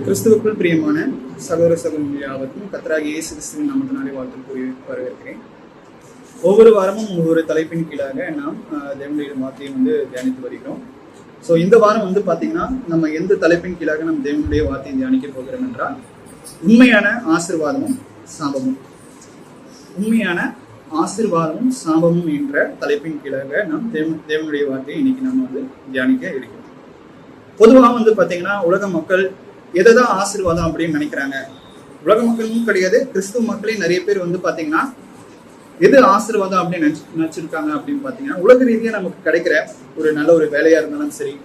கிறிஸ்துவுக்குள் பிரியமான சகோதர சகோதரி யாவருக்கும் கர்த்தராகிய இயேசு கிறிஸ்துவின் நாமத்தினாலே வாழ்த்து கூறி வரவேற்கிறேன். ஒவ்வொரு வாரமும் ஒவ்வொரு தலைப்பின் கீழாக நாம் தேவனுடைய வார்த்தையை தியானித்து வருகிறோம். ஸோ இந்த வாரம் பார்த்தீங்கன்னா நம்ம எந்த தலைப்பின் கீழாக நம்ம தேவனுடைய வார்த்தையை தியானிக்க போகிறோம் என்றால் உண்மையான ஆசீர்வாதமும் சாபமும். உண்மையான ஆசீர்வாதமும் சாபமும் என்ற தலைப்பின் கீழாக நாம் தேவனுடைய வார்த்தையை இன்னைக்கு நம்ம தியானிக்க இருக்கிறோம். பொதுவாக பார்த்தீங்கன்னா உலக மக்கள் எதைதான் ஆசீர்வாதம் அப்படின்னு நினைக்கிறாங்க. உலக மக்களும் கிடையாது, கிறிஸ்துவ மக்களையும் நிறைய பேர் பார்த்தீங்கன்னா எது ஆசீர்வாதம் அப்படின்னு நினைச்சிருக்காங்க அப்படின்னு பார்த்தீங்கன்னா, உலக ரீதியாக நமக்கு கிடைக்கிற ஒரு நல்ல ஒரு வேலையா இருந்தாலும் சரி,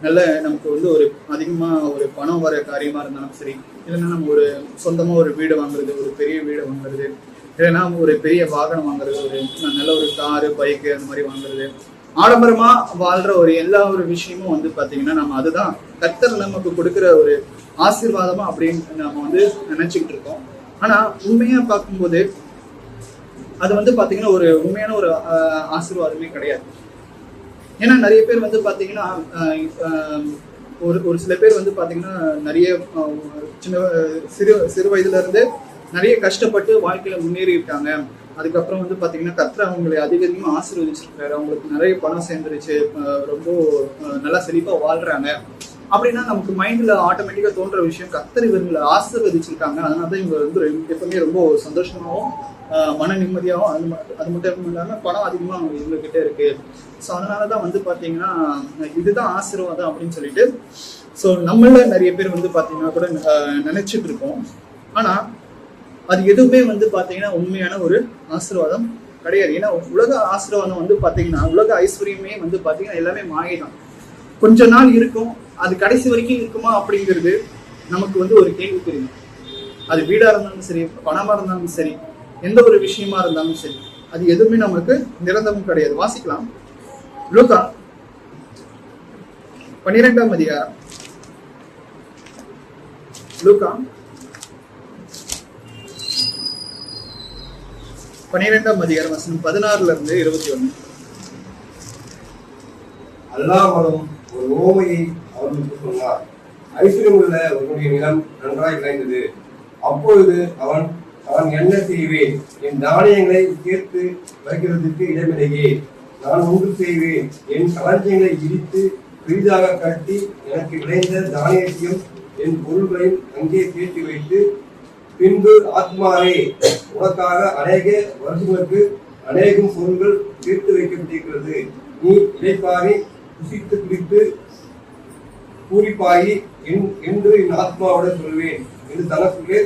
நல்ல நமக்கு ஒரு அதிகமா ஒரு பணம் வர காரியமா இருந்தாலும் சரி, இல்லைன்னா நம்ம ஒரு சொந்தமா ஒரு வீடு வாங்குறது, ஒரு பெரிய வீடு வாங்குறது, இல்லைன்னா ஒரு பெரிய வாகனம் வாங்குறது, ஒரு நல்ல ஒரு காரு பைக்கு அந்த மாதிரி வாங்குறது, ஆடம்பரமா வாழ்ற ஒரு எல்லா ஒரு விஷயமும் பாத்தீங்கன்னா நம்ம அதுதான் கர்த்தர் நமக்கு கொடுக்கிற ஒரு ஆசீர்வாதமா அப்படின்னு நம்ம நினைச்சுக்கிட்டு இருக்கோம். ஆனா உண்மையா பார்க்கும்போது அது பாத்தீங்கன்னா ஒரு உண்மையான ஒரு ஆசீர்வாதமே கிடையாது. ஏன்னா நிறைய பேர் பாத்தீங்கன்னா ஒரு சில பேர் பாத்தீங்கன்னா நிறைய சிறு வயதுல இருந்து நிறைய கஷ்டப்பட்டு வாழ்க்கையில முன்னேறி இருக்காங்க. அதுக்கப்புறம் பாத்தீங்கன்னா கர்த்தர் அவங்களை அதிகமா ஆசீர்வதிச்சிருக்காரு, அவங்களுக்கு நிறைய பணம் சேர்ந்துருச்சு, ரொம்ப நல்லா செழிப்பா வாழ்றாங்க அப்படின்னா நமக்கு மைண்ட்ல ஆட்டோமேட்டிக்கா தோன்ற விஷயம் கர்த்தர் இவங்களை ஆசீர்வதிச்சிருக்காங்க, அதனாலதான் இவங்க எப்பவுமே ரொம்ப சந்தோஷமாவும் மன நிம்மதியாகவும் அது மட்டும் இல்லாம பணம் அதிகமா இவங்க கிட்ட இருக்கு. ஸோ அதனாலதான் பாத்தீங்கன்னா இதுதான் ஆசீர்வாதம் அப்படின்னு சொல்லிட்டு ஸோ நம்மள நிறைய பேர் பாத்தீங்கன்னா கூட நினைச்சிட்டு இருக்கோம். ஆனா அது எதுவுமே பாத்தீங்கன்னா உண்மையான ஒரு ஆசீர்வாதம் கிடையாது. ஏன்னா உலக ஆசீர்வாதம் பாத்தீங்கன்னா உலக ஐஸ்வர்யமே பாத்தீங்கன்னா எல்லாமே மாயைதான். கொஞ்ச நாள் இருக்கும், அது கடைசி வரைக்கும் இருக்குமா அப்படிங்கிறது நமக்கு ஒரு கேள்விக்குறி. அது வீடா இருந்தாலும் சரி, பணமா இருந்தாலும் சரி, எந்த ஒரு விஷயமா இருந்தாலும் சரி, அது எதுவுமே நமக்கு நிரந்தரம் கிடையாது. வாசிக்கலாம் லூக்கா 12ஆம் அதிகாரம். லூக்கா 12ஆம் அதிகாரம் வசனம் 16 இருந்து 21. அல்லாமலும் ஒரு ஓமையை அவர்களுக்கு சொன்னார். ஐஸ்வர்யம் உள்ள ஒருவனுடைய நிலம் நன்றாய் விளைந்தது. அப்பொழுது அவன் என்ன செய்வேன்? என் தானியங்களை சேர்த்து வைக்கிறதுக்கு இடமில்லையே. நான் ஒன்று செய்வேன், என் களஞ்சியங்களை இடித்து பெரிதாக கட்டி எனக்கு விளைந்த தானியத்தையும் என் பொருள்களையும் அங்கே சேர்த்து வைத்து, பின்பு ஆத்மாவே, உனக்காக அநேக வருஷங்களுக்கு அநேகம் பொருள்கள் சேர்த்து வைக்கப்பட்டிருக்கிறது. நீ இடைப்பாரி புசித்து குடித்து பூரிப்பாயி என்று என் ஆத்மாவுடன் சொல்வேன் என்று தனக்குள்ளே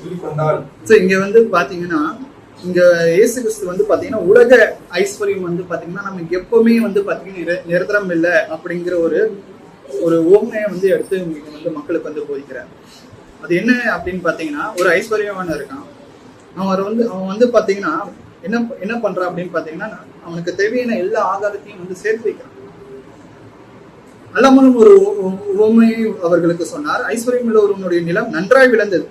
சொல்லிக் கொண்டான். இங்க பாத்தீங்கன்னா இங்க இயேசு கிறிஸ்து பாத்தீங்கன்னா உலக ஐஸ்வர்யம் பாத்தீங்கன்னா நமக்கு எப்பவுமே பாத்தீங்கன்னா நிரந்தரம் இல்லை அப்படிங்கிற ஒரு ஓமையை எடுத்து மக்களுக்கு போதிக்கிறார். அது என்ன அப்படின்னு பாத்தீங்கன்னா, ஒரு ஐஸ்வர்யவான இருக்கான், அவன் பாத்தீங்கன்னா என்ன பண்றான் அப்படின்னு பாத்தீங்கன்னா, அவனுக்கு தேவையான எல்லா ஆதாரத்தையும் சேர்த்து வைக்கிறான். அல்லாமலும் ஒரு உவமையை அவர்களுக்கு சொன்னார். ஐஸ்வர்யம் உள்ள ஒருவனுடைய நிலம் நன்றாய் விளைந்தது.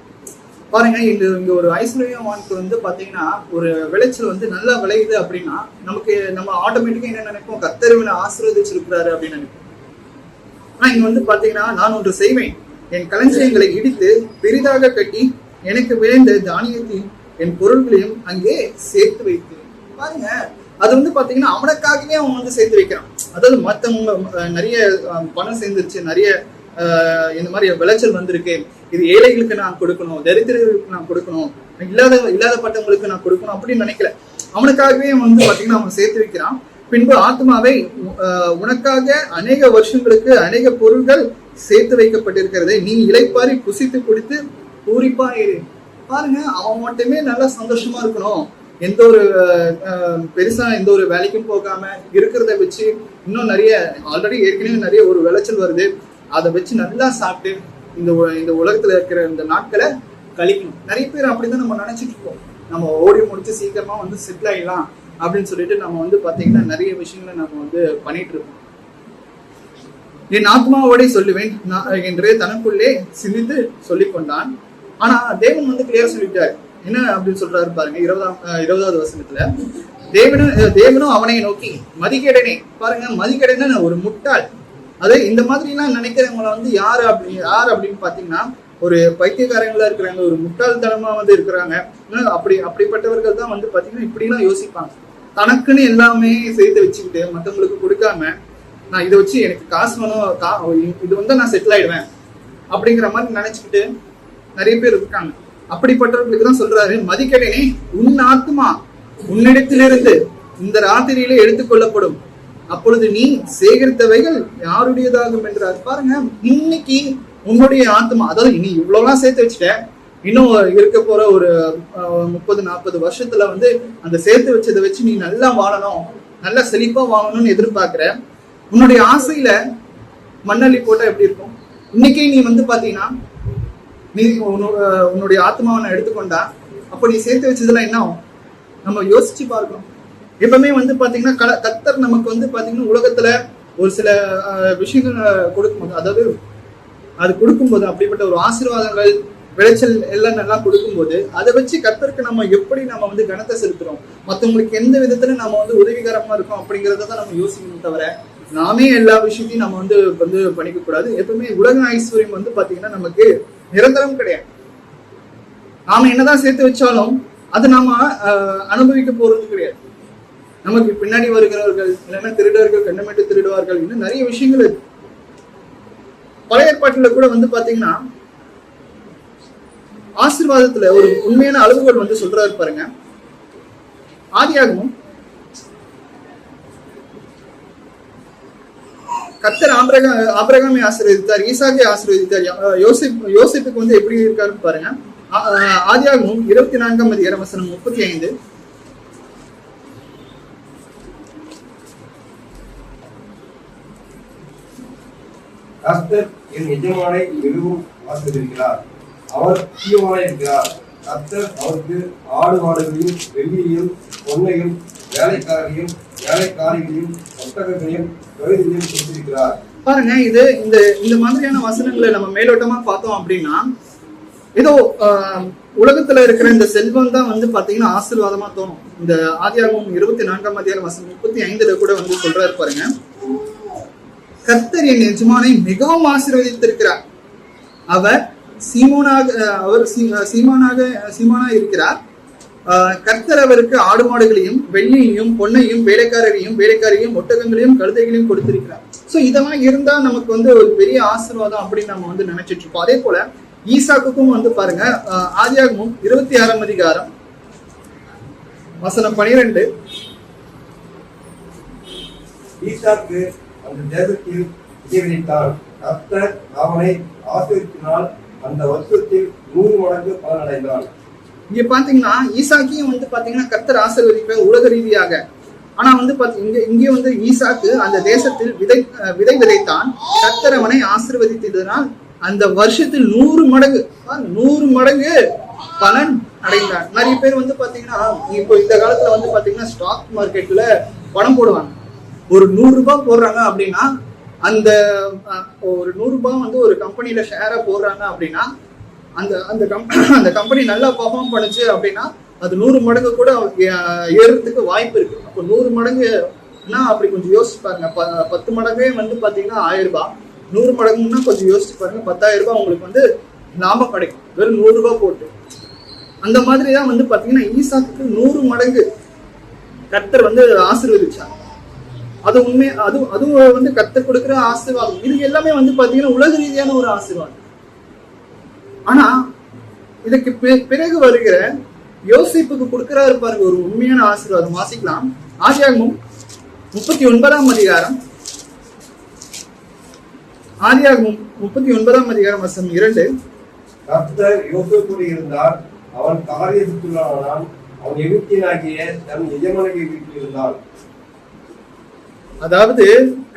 பாருங்க, இங்க ஒரு ஐஸ்வர்யவானுக்கு பாத்தீங்கன்னா ஒரு விளைச்சல் நல்லா விளையுது அப்படின்னா நம்ம ஆட்டோமேட்டிக்கா என்ன நினைப்போம்? கர்த்தர் இவனை ஆசீர்வதிச்சிருக்கிறாரு அப்படின்னு நினைப்போம். ஆனா இங்க பாத்தீங்கன்னா, நான் ஒன்று செய்வேன், என் களஞ்சியங்களை இடித்து பெரிதாக கட்டி எனக்கு விளைந்த தானியத்தையும் என் பொருள்களையும் அங்கே சேர்த்து வைத்து. பாருங்க, அது பாத்தீங்கன்னா அவனுக்காகவே அவன் சேர்த்து வைக்கிறான். அதாவது மத்தவங்க நிறைய பணம் சேர்ந்துருச்சு, நிறைய இந்த மாதிரி விளைச்சல் வந்திருக்கு, இது ஏழைகளுக்கு நான் கொடுக்கணும், தரித்திரர்களுக்கு நான் கொடுக்கணும், இல்லாதப்பட்டவங்களுக்கு நான் கொடுக்கணும் அப்படின்னு நினைக்கல. அவனுக்காகவே பாத்தீங்கன்னா அவன் சேர்த்து வைக்கிறான். பின்பு ஆத்மாவை, உனக்காக அநேக வருஷங்களுக்கு அநேக பொருள்கள் சேர்த்து வைக்கப்பட்டிருக்கிறதை நீ இளைப்பாரி புசித்து குடித்து பூரிப்பா இரு. பாருங்க, அவன் மட்டுமே நல்லா சந்தோஷமா இருக்கணும், எந்த ஒரு பெருசா எந்த ஒரு வேலைக்கும் போகாம இருக்கிறத வச்சு இன்னும் நிறைய ஆல்ரெடி ஏற்கனவே நிறைய ஒரு விளைச்சல் வருது, அதை வச்சு நல்லா சாப்பிட்டு இந்த உலகத்துல இருக்கிற இந்த நாட்களை கழிக்கணும். நிறைய பேர் அப்படிதான் நம்ம நினைச்சிட்டு இருக்கோம். நம்ம ஓடி முடிச்சு சீக்கிரமா செட்டில் ஆயிடலாம் அப்படின்னு சொல்லிட்டு நம்ம பாத்தீங்கன்னா நிறைய விஷயங்களை நம்ம பண்ணிட்டு இருக்கோம். என் ஆத்மாவோட சொல்லுவேன் என்று தனக்குள்ளே சிந்தித்து சொல்லிக் கொண்டான். ஆனா தேவன் கிளியரா சொல்லிட்டாரு. என்ன அப்படின்னு சொல்றாரு பாருங்க, 20வது வசனத்துல, தேவனும் அவனை நோக்கி மதிகேடனே. பாருங்க, மதிகேடன ஒரு முட்டாள், அதே இந்த மாதிரி எல்லாம் நினைக்கிறவங்கள வந்து யார் அப்படின்னு பாத்தீங்கன்னா ஒரு பைத்தியக்காரங்களா இருக்கிறாங்க, ஒரு முட்டாள்தனமா வந்து இருக்கிறாங்க. அப்படிப்பட்டவர்கள் தான் வந்து பாத்தீங்கன்னா இப்படி எல்லாம் யோசிப்பாங்க. தனக்குன்னு எல்லாமே சேர்த்து வச்சுக்கிட்டு மற்றவங்களுக்கு கொடுக்காம, நான் இதை வச்சு எனக்கு காசு வேணும், இது வந்து நான் செட்டில் ஆயிடுவேன் அப்படிங்கிற மாதிரி நினைச்சுக்கிட்டு நிறைய பேர் இருக்காங்க. அப்படிப்பட்டவர்களுக்கு தான் சொல்றாரு, மதிக்கடனே உன் ஆத்மா உன்னிடத்திலிருந்து இந்த ராத்திரியிலே எடுத்துக்கொள்ளப்படும், அப்பொழுது நீ சேகரித்தவைகள் யாருடையதாகும் என்றார். பாருங்க, இன்னைக்கு உன்னுடைய ஆத்மா, அதாவது நீ இவ்வளவுலாம் சேர்த்து வச்சுட்ட, இன்னும் இருக்க போற ஒரு 30-40 வருஷத்துல வந்து அந்த சேர்த்து வச்சதை வச்சு நீ நல்லா வாழணும், நல்லா செழிப்பா வாழணும்னு எதிர்பார்க்கிற. உன்னுடைய ஆசையில மண்ணள்ளி போட்டா எப்படி இருக்கும்? இன்னைக்கே நீ வந்து பாத்தீங்கன்னா நீ உன்னுடைய ஆத்மாவை எடுத்துக்கொண்டா அப்ப நீ சேர்த்து வச்சதெல்லாம் என்ன ஆகும்? நம்ம யோசிச்சு பார்க்கணும். எப்பவுமே வந்து பாத்தீங்கன்னா கர்த்தர் நமக்கு வந்து பாத்தீங்கன்னா உலகத்துல ஒரு சில விஷயங்கள் கொடுக்கும்போது, அதாவது அது கொடுக்கும்போது அப்படிப்பட்ட ஒரு ஆசீர்வாதங்கள் விளைச்சல் எல்லாம் நல்லா கொடுக்கும்போது அதை வச்சு கர்த்தருக்கு நம்ம எப்படி நம்ம வந்து கனத்தை செலுத்துறோம், மற்றவங்களுக்கு எந்த விதத்துல நம்ம வந்து உதவிகரமா இருக்கோம் அப்படிங்கறத தான் நம்ம யோசிக்கணும். தவிர நாமே எல்லா விஷயத்தையும் நம்ம வந்து பண்ணிக்க கூடாது. எப்பவுமே உலக ஐஸ்வர்யம் வந்து பாத்தீங்கன்னா நமக்கு நிரந்தரம் கிடையாது. நாம என்னதான் சேர்த்து வச்சாலும் அது நாம அனுபவிக்க போறது கிடையாது. நமக்கு பின்னாடி வருகிறவர்கள் இல்லைன்னா திருடர்கள் கண்ணமிட்டு திருடுவார்கள், இன்னும் நிறைய விஷயங்கள் இருக்கு. பழைய ஏற்பாட்டுல கூட வந்து பாத்தீங்கன்னா ஆசீர்வாதத்துல ஒரு உண்மையான அளவுகள் வந்து சொல்றாரு பாருங்க. ஆதியாகமம் கர்த்தர் ஆபிரகாமை ஆசீர்வதித்தார், ஈசாக்கை ஆசீர்வதித்தார், யோசிப்புக்கு வந்து எப்படி இருக்காருன்னு பாருங்க. ஆதியாகமம் 24ஆம் அதிகாரம் வசனம் 35. கர்த்தர் என் எஜமானை மிகவும் ஆசீர்வதிக்கிறார், அவர் தீயமாய் இருக்கிறார். கர்த்தர் அவருக்கு ஆடு மாடுகளையும் வெள்ளியையும் பொன்னையும் வேலைக்காரரையும் வேலைக்காரிகளையும் ஒட்டகங்களையும் கழுதையும் கொடுத்திருக்கிறார். பாருங்க, இந்த மாதிரியான வசனங்களை நம்ம மேலோட்டமா பார்த்தோம் அப்படின்னா ஏதோ உலகத்துல இருக்கிற இந்த செல்வம் தான் வந்து பாத்தீங்கன்னா ஆசீர்வாதமா தோணும். இந்த ஆதியாகமம் 24ஆம் அதிகாரம் வசனம் 35 கூட வந்து சொல்றாரு பாருங்க, கர்த்தர் என் எஜமானை மிகவும் ஆசீர்வதித்திருக்கிறார், அவர் சீமானா இருக்கிறார். கர்த்தர் அவருக்கு ஆடு மாடுகளையும் வெள்ளியையும் பொன்னையும் வேலைக்காரையும் ஒட்டகங்களையும் கழுதைகளையும் கொடுத்திருக்கிறார். சோ இதெல்லாம் இருந்தா நமக்கு வந்து ஒரு பெரிய ஆசீர்வாதம் அப்படின்னு நம்ம வந்து நினைச்சிட்டு இருப்போம். அதே போல ஈசாக்குக்கும் வந்து பாருங்க, ஆதியாகமம் 26ஆம் அதிகாரம் வசனம் 12. ஈசாக்கு அந்த தேசத்தில் விதைத்தான், கர்த்தர் அவனை ஆசீர்வதித்தால் அந்த வருஷத்தில் 100 மடங்கு பலனடைந்தான். இங்க பாத்தீங்கன்னா ஈசாக்கையும் வந்து பாத்தீங்கன்னா கர்த்தர் ஆசீர்வதிப்ப உலக ரீதியாக. ஆனா வந்து இங்கே வந்து ஈசாக்கு அந்த தேசத்தில் விதைத்தான், கர்த்தர் அவனை ஆசீர்வதித்ததனால் அந்த வருஷத்தில் 100 மடங்கு பலன் அடைந்தான். நிறைய பேர் வந்து பாத்தீங்கன்னா இப்போ இந்த காலத்துல வந்து பாத்தீங்கன்னா ஸ்டாக் மார்க்கெட்ல பணம் போடுவாங்க. ஒரு 100 ரூபாய் போடுறாங்க அப்படின்னா அந்த ஒரு 100 ரூபாய் வந்து ஒரு கம்பெனில ஷேரா போடுறாங்க அப்படின்னா அந்த கம்பெனி நல்லா பெர்ஃபார்ம் பண்ணுச்சு அப்படின்னா அது 100 மடங்கு கூட ஏறுறதுக்கு வாய்ப்பு இருக்கு. அப்போ 100 மடங்குன்னா அப்படி கொஞ்சம் யோசிச்சு பாருங்க. 10 மடங்கே வந்து பாத்தீங்கன்னா 1000 ரூபாய், 100 மடங்குன்னா கொஞ்சம் யோசிச்சு பாருங்க, 10,000 ரூபாய் உங்களுக்கு வந்து லாபம் கிடைக்கும் வெறும் 100 ரூபாய் போட்டு. அந்த மாதிரிதான் வந்து பாத்தீங்கன்னா ஈசாக்கு 100 மடங்கு கர்த்தர் வந்து ஆசீர்வதிச்சாங்க. அது உண்மை, அதுவும் வந்து கர்த்தர் கொடுக்கிற ஆசீர்வாதம். இது எல்லாமே வந்து பாத்தீங்கன்னா உலக ரீதியான ஒரு ஆசீர்வாதம். ஆனா இதுக்கு பிறகு வருகிற யோசிப்புக்கு கொடுக்கிறாரு பாருங்க ஒரு உண்மையான ஆசீர்வாதம். வாசிக்கலாம். ஆதியாகமம் 39ஆம் அதிகாரம் வசனம் 2. கர்த்தர் யோசேப்போடு இருந்தார், அவன் காரியத்துள்ளானான், அவன் எகிப்தியனாகிய தன் எஜமானுடைய வீட்டில் இருந்தான். அதாவது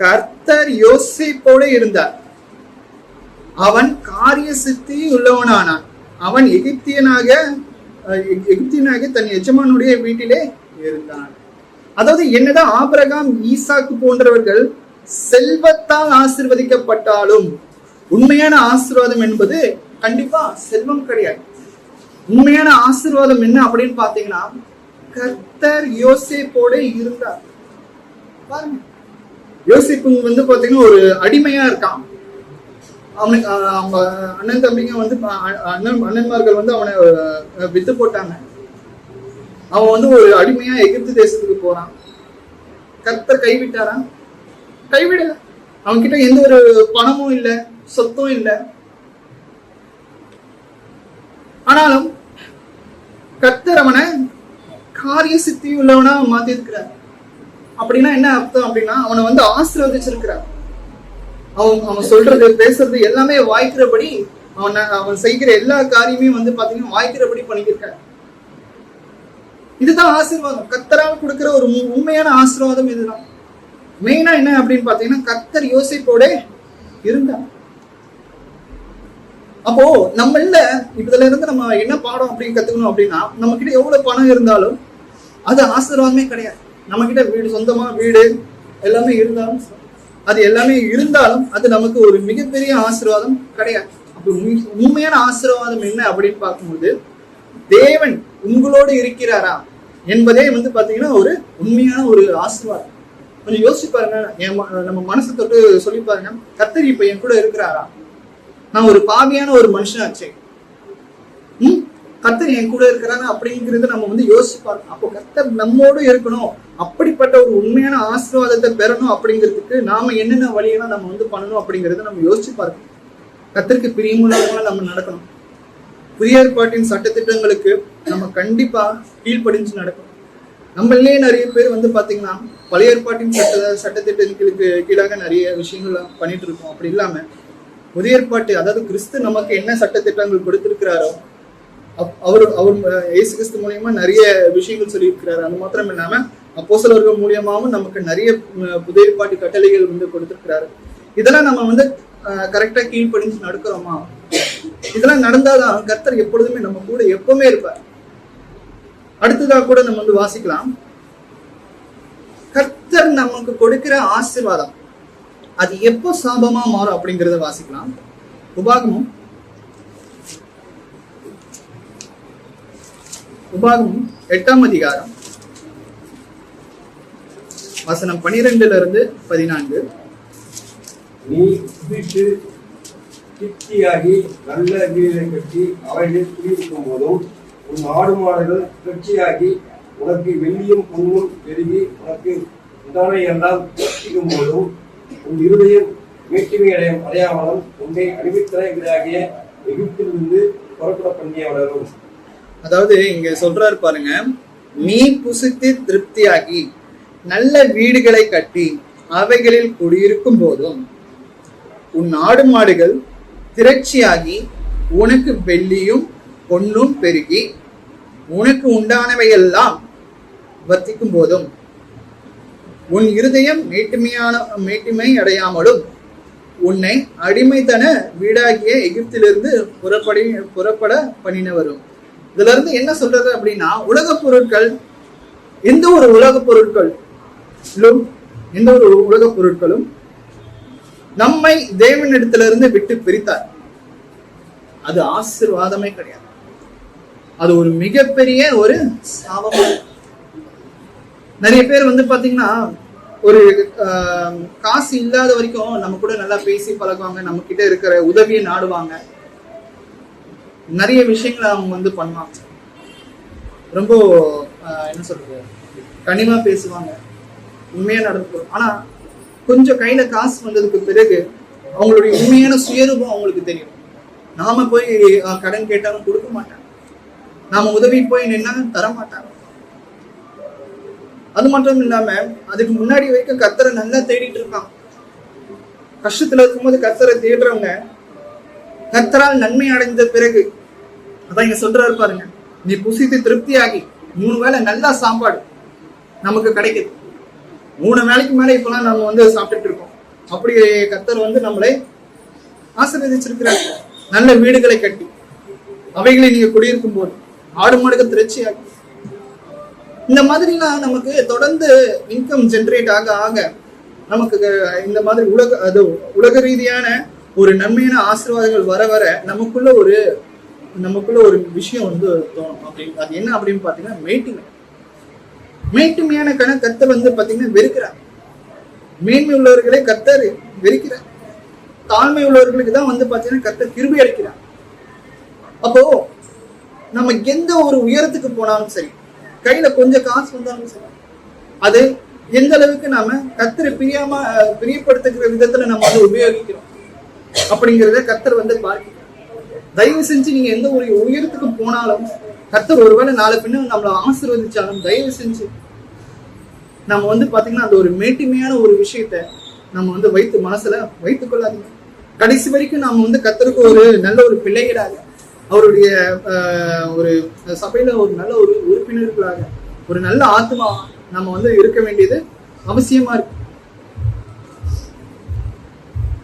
கர்த்தர் யோசேப்போடு இருந்தார், அவன் காரிய சித்தி உள்ளவனானான், அவன் எகிப்தியனாக தன் எஜமானுடைய வீட்டிலே இருந்தான். அதாவது என்னதான் ஆபிரகாம் ஈசாக்கு போன்றவர்கள் செல்வத்தால் ஆசீர்வதிக்கப்பட்டாலும் உண்மையான ஆசீர்வாதம் என்பது கண்டிப்பா செல்வம் கிடையாது. உண்மையான ஆசீர்வாதம் என்ன அப்படின்னு பாத்தீங்கன்னா கர்த்தர் யோசேப்போடு இருந்தார். பாருங்க, யோசிப்பு வந்து பாத்தீங்கன்னா ஒரு அடிமையா இருக்கான். அவனுக்கு அவங்க அண்ணன் தம்பிங்க வந்து அண்ணன்மார்கள் வந்து அவனை வித்து போட்டாங்க. அவன் வந்து ஒரு அடிமையா எகிப்து தேசத்துக்கு போறான். கர்த்தர் கைவிட்டாரா? கைவிடல. அவன்கிட்ட எந்த ஒரு பணமும் இல்லை, சொத்தும் இல்லை. ஆனாலும் கர்த்தர் அவனை காரிய சித்தி உள்ளவனா மாத்தி இருக்கிறார். அப்படின்னா என்ன அர்த்தம் அப்படின்னா அவனை வந்து ஆசீர்வதிச்சிருக்கிறார். அவன் சொல்றது பேசுறது எல்லாமே வாய்க்கிறபடி அவன் செய்கிற எல்லா காரியமே வந்து பாத்தீங்கன்னா வாய்க்கிறபடி பண்ணிக்கிருக்கார். இதுதான் ஆசீர்வாதம். கர்த்தரால் கொடுக்கிற ஒரு உண்மையான ஆசீர்வாதம் இதுதான். மெயினா என்ன அப்படின்னு பாத்தீங்கன்னா கர்த்தர் யோசிப்போட இருந்தார். அப்போ நம்மள இதுல இருந்து நம்ம என்ன பாடம் அப்படின்னு கத்துக்கணும் அப்படின்னா, நம்ம கிட்ட எவ்வளவு பணம் இருந்தாலும் அது ஆசீர்வாதமே கிடையாது. நம்ம கிட்ட வீடு, சொந்தமா வீடு எல்லாமே இருந்தாலும் அது நமக்கு ஒரு மிகப்பெரிய ஆசீர்வாதம் கிடையாது. அப்ப உண்மையான ஆசீர்வாதம் என்ன அப்படின்னு பார்க்கும்போது, தேவன் உங்களோடு இருக்கிறாரா என்பதே வந்து பாத்தீங்கன்னா ஒரு உண்மையான ஒரு ஆசீர்வாதம். கொஞ்சம் யோசிச்சு பாருங்க. நம்ம மனசை தொட்டு சொல்லி பாருங்க, கர்த்தர் இப்ப என் கூட இருக்கிறாரா? நான் ஒரு பாவியான ஒரு மனுஷனாச்சே, கர்த்தர் என் கூட இருக்கிறாரா அப்படிங்கிறது நம்ம வந்து யோசிச்சு பாருங்க. அப்போ கர்த்தர் நம்மோடு இருக்கணும், அப்படிப்பட்ட ஒரு உண்மையான ஆசீர்வாதத்தை பெறணும் அப்படிங்கிறதுக்கு நாம என்னென்ன வழியெல்லாம் நம்ம வந்து பண்ணணும் அப்படிங்கறத நம்ம யோசிச்சு பாருங்க. கர்த்தருக்கு பிரியமுள்ளவங்களா நம்ம நடக்கணும். புதிய ஏற்பாட்டின் சட்டத்திட்டங்களுக்கு நம்ம கண்டிப்பா கீழ்ப்படிஞ்சு நடக்கணும். நம்மளே நிறைய பேர் வந்து பாத்தீங்கன்னா பழைய ஏற்பாட்டின் சட்டத்திட்டங்களுக்கு கீழாக நிறைய விஷயங்கள் பண்ணிட்டு இருக்கோம். அப்படி இல்லாம புதிய ஏற்பாட்டு, அதாவது கிறிஸ்து நமக்கு என்ன சட்டத்திட்டங்கள் கொடுத்திருக்கிறாரோ அவர் இயேசு கிறிஸ்து மூலியமா நிறைய விஷயங்கள் சொல்லியிருக்கிறாரு. அது மாத்திரம் இல்லாம அப்போஸ்தலர்கள் மூலியமாவும் நமக்கு நிறைய புதிய ஏற்பாட்டு கட்டளைகள் வந்து கொடுத்திருக்கிறாரு. இதெல்லாம் நம்ம வந்து கரெக்டா கீழ்ப்படிஞ்சு நடக்கிறோமா? இதெல்லாம் நடந்தாதான் கர்த்தர் எப்பொழுதுமே நம்ம கூட எப்பவுமே இருப்பார். அடுத்ததா கூட நம்ம வந்து வாசிக்கலாம், கர்த்தர் நமக்கு கொடுக்கிற ஆசீர்வாதம் அது எப்போ சாபமா மாறும் அப்படிங்கறத வாசிக்கலாம். உபாகமும் 8ஆம் அதிகாரம் வசனம் 12-14. நீ புசித்து திருப்தியாகி நல்ல வீடுகளை கட்டி அவைகளில் குடியிருக்கும் போதும், உன் ஆடு மாடுகள் திருப்தியாகி உனக்கு வெள்ளியும் பொன்னும் பெருகி உனக்கு உண்டான எல்லாம் இருக்கும் போதும், உன் இருதயம் மேட்டிமை அடையாமலும் உன்னை அடிமைத்தலைகளாகிய எகிப்திலிருந்து புறப்பட பண்ணியவளரும். அதாவது இங்க சொல்றாரு பாருங்க, நீ புசித்து திருப்தியாகி நல்ல வீடுகளை கட்டி அவைகளில் குடியிருக்கும் போதும், உன் ஆடு மாடுகள் திரட்சியாகி உனக்கு வெள்ளியும் பொன்னும் பெருகி உனக்கு உண்டானவையெல்லாம் வர்த்திக்கும் போதும், உன் இருதயம் மேட்டிமை அடையாமலும் உன்னை அடிமைத்தன வீடாகிய எகிப்திலிருந்து புறப்பட பண்ணினவரும். இதுல இருந்து என்ன சொல்றது அப்படின்னா, உலக பொருட்கள், எந்த ஒரு உலக பொருட்களும் நம்மை தேவனிடத்திலிருந்து விட்டு பிரித்தார். அது ஆசீர்வாதமே கிடையாது, அது ஒரு மிகப்பெரிய ஒரு சாபம். நிறைய பேர் வந்து பாத்தீங்கன்னா ஒரு காசு இல்லாத வரைக்கும் நம்ம கூட நல்லா பேசி பழகுவாங்க, நம்ம கிட்ட இருக்கிற உதவியை நாடுவாங்க, நிறைய விஷயங்களை அவங்க வந்து பண்ணுவாங்க, ரொம்ப என்ன சொல்றது கனிமா பேசுவாங்க, உண்மையா நடக்கும். ஆனா கொஞ்சம் கையில காசு வந்ததுக்கு பிறகு அவங்களுடைய உண்மையான சுயரூபம் அவங்களுக்கு தெரியும். நாம போய் கடன் கேட்டாலும் கொடுக்க மாட்டாங்க, நாம உதவி போய் நின்னாலும் தர மாட்டாங்க. அது மட்டும் இல்லாம அதுக்கு முன்னாடி வரைக்கும் கர்த்தரை நல்லா தேடிட்டு இருக்காங்க. கஷ்டத்துல இருக்கும்போது கர்த்தரை தேடுறவங்க கர்த்தரால் நன்மை அடைந்த பிறகு, அதான் இங்க சொல்றாரு பாருங்க, நீ புசித்து திருப்தியாகி 3 வேளை நல்லா சாப்பாடு நமக்கு கிடைக்குது. 3 வேளைக்கு மேல இப்பெல்லாம் நம்ம வந்து சாப்பிட்டுட்டு இருக்கோம். அப்படி கர்த்தர் வந்து நம்மளை ஆசீர்வதிச்சிருக்கிறார். நல்ல வீடுகளை கட்டி அவைகளை நீங்க குடியிருக்கும் போது, ஆடு மாடுகள் திரட்சியாகி, இந்த மாதிரிலாம் நமக்கு தொடர்ந்து இன்கம் ஜென்ரேட் ஆக ஆக நமக்கு இந்த மாதிரி உலக ரீதியான ஒரு நன்மையான ஆசீர்வாதங்கள் வர வர நமக்குள்ள ஒரு விஷயம் வந்து தோணும். அப்படின்னு அது என்ன அப்படின்னு பாத்தீங்கன்னா மேட்டிமையான கர்த்தர் வந்து பாத்தீங்கன்னா வெறுக்கிறார். மேன்மை உள்ளவர்களை கர்த்தர் வெறுக்கிறார். தாழ்மை உள்ளவர்களுக்கு தான் வந்து பாத்தீங்கன்னா கர்த்தர் கிருபை அளிக்கிறார். அப்போ நம்ம எந்த ஒரு உயரத்துக்கு போனாலும் சரி, கையில கொஞ்சம் காசு வந்தாலும் சரி, அது எந்த அளவுக்கு நாம கர்த்தரை பிரியப்படுத்துகிற விதத்துல நம்ம வந்து உபயோகிக்கிறோம் அப்படிங்கிறத கர்த்தர் வந்து பார்க்கிறார். தயவு செஞ்சு நீங்க எந்த ஒரு உயரத்துக்கு போனாலும் கர்த்தர் ஒருவேளை நாளை பின்ன நம்மளை ஆசீர்வதிச்சாலும் தயவு செஞ்சு நம்ம வந்து பாத்தீங்கன்னா அந்த ஒரு மேட்டிமையான ஒரு விஷயத்த நம்ம வந்து மனசுல வைத்துக் கொள்ளாதீங்க. கடைசி வரைக்கும் நாம வந்து கர்த்தருக்கு ஒரு நல்ல ஒரு பிள்ளைகளாக, அவருடைய ஒரு சபையில ஒரு நல்ல ஒரு உறுப்பினர்களாக, ஒரு நல்ல ஆத்மா நம்ம வந்து இருக்க வேண்டியது அவசியமா இருக்கு.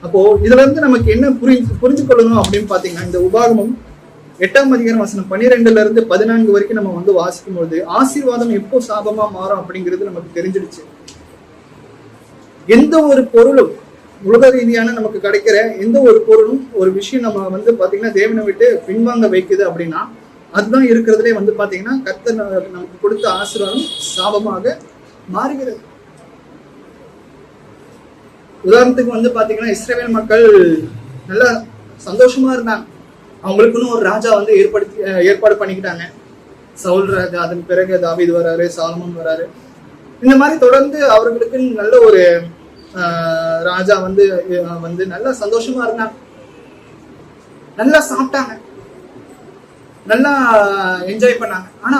அப்போ இதுல இருந்து நமக்கு என்ன புரிஞ்சு கொள்ளணும் அப்படின்னு பாத்தீங்கன்னா, இந்த உபாகமம் 8ஆம் அதிகாரம் வசனம் 12ல இருந்து 14 வரைக்கும் நம்ம வந்து வாசிக்கும் போது ஆசீர்வாதம் எப்போ சாபமா மாறும் அப்படிங்கிறது நமக்கு தெரிஞ்சிடுச்சு. எந்த ஒரு பொருளும் உலக ரீதியான நமக்கு கிடைக்கிற எந்த ஒரு பொருளும் ஒரு விஷயம் நம்ம வந்து பாத்தீங்கன்னா தேவனை விட்டு பின்வாங்க வைக்குது அப்படின்னா அதுதான் இருக்கிறதுலே வந்து பாத்தீங்கன்னா கர்த்தர் நமக்கு கொடுத்த ஆசீர்வாதம் சாபமாக மாறுகிறது. உதாரணத்துக்கு வந்து பாத்தீங்கன்னா இஸ்ரவேல் மக்கள் நல்லா சந்தோஷமா இருந்தாங்க. அவங்களுக்குன்னு ஒரு ராஜா வந்து ஏற்பாடு பண்ணிக்கிட்டாங்க. சவுல் ராஜா, அதன் பிறகு தாவீது வராரு, சாலமோன் வராரு. இந்த மாதிரி தொடர்ந்து அவர்களுக்கு நல்ல ஒரு ராஜா வந்து நல்லா சந்தோஷமா இருந்தாங்க, நல்லா சாப்பிட்டாங்க, நல்லா என்ஜாய் பண்ணாங்க. ஆனா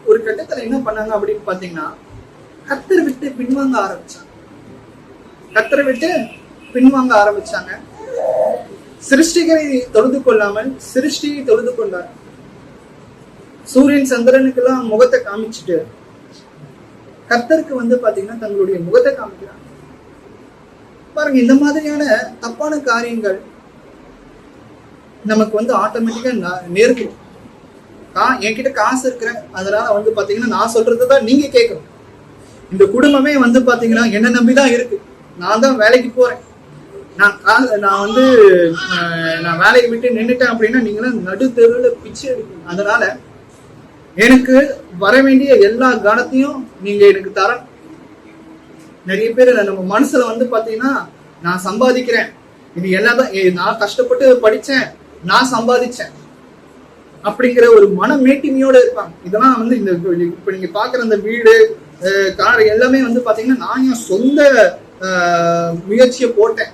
ஒரு கட்டத்துல என்ன பண்ணாங்க அப்படின்னு பாத்தீங்கன்னா கர்த்தரை விட்டு பின்வாங்க ஆரம்பிச்சாங்க. சிருஷ்டிகரை தொழுது கொள்ளாமல் சிருஷ்டியை தொழுது கொண்டார். சூரியன் சந்திரனுக்கெல்லாம் முகத்தை காமிச்சுட்டு கர்த்தருக்கு வந்து பாத்தீங்கன்னா தங்களுடைய முகத்தை காமிக்கிறாங்க. பாருங்க, இந்த மாதிரியான தப்பான காரியங்கள் நமக்கு வந்து ஆட்டோமேட்டிக்கா நேர்க்கும். என்கிட்ட காசு இருக்கிற அதனால வந்து பாத்தீங்கன்னா நான் சொல்றதுதான் நீங்க கேட்கணும். இந்த குடும்பமே வந்து பாத்தீங்கன்னா என்ன நம்பிதான் இருக்கு. நான் தான் வேலைக்கு போறேன், நான் வந்து நான் வேலையை விட்டு நின்றுட்டேன் அப்படின்னா நீங்களும் நடு தெருவில் பிச்சை எடுக்கணும். அதனால எனக்கு வர வேண்டிய எல்லா கணத்தையும் நீங்க எனக்கு தர. நிறைய பேர் நம்ம மனசுல வந்து பாத்தீங்கன்னா நான் சம்பாதிக்கிறேன், இது என்னதான் நான் கஷ்டப்பட்டு படிச்சேன், நான் சம்பாதிச்சேன் அப்படிங்கிற ஒரு மன மேட்டிமையோட இருப்பாங்க. இதெல்லாம் வந்து இந்த இப்ப நீங்க பாக்குற அந்த வீடு கார் எல்லாமே வந்து பாத்தீங்கன்னா நான் என் சொந்த முயற்சியை போட்டேன்,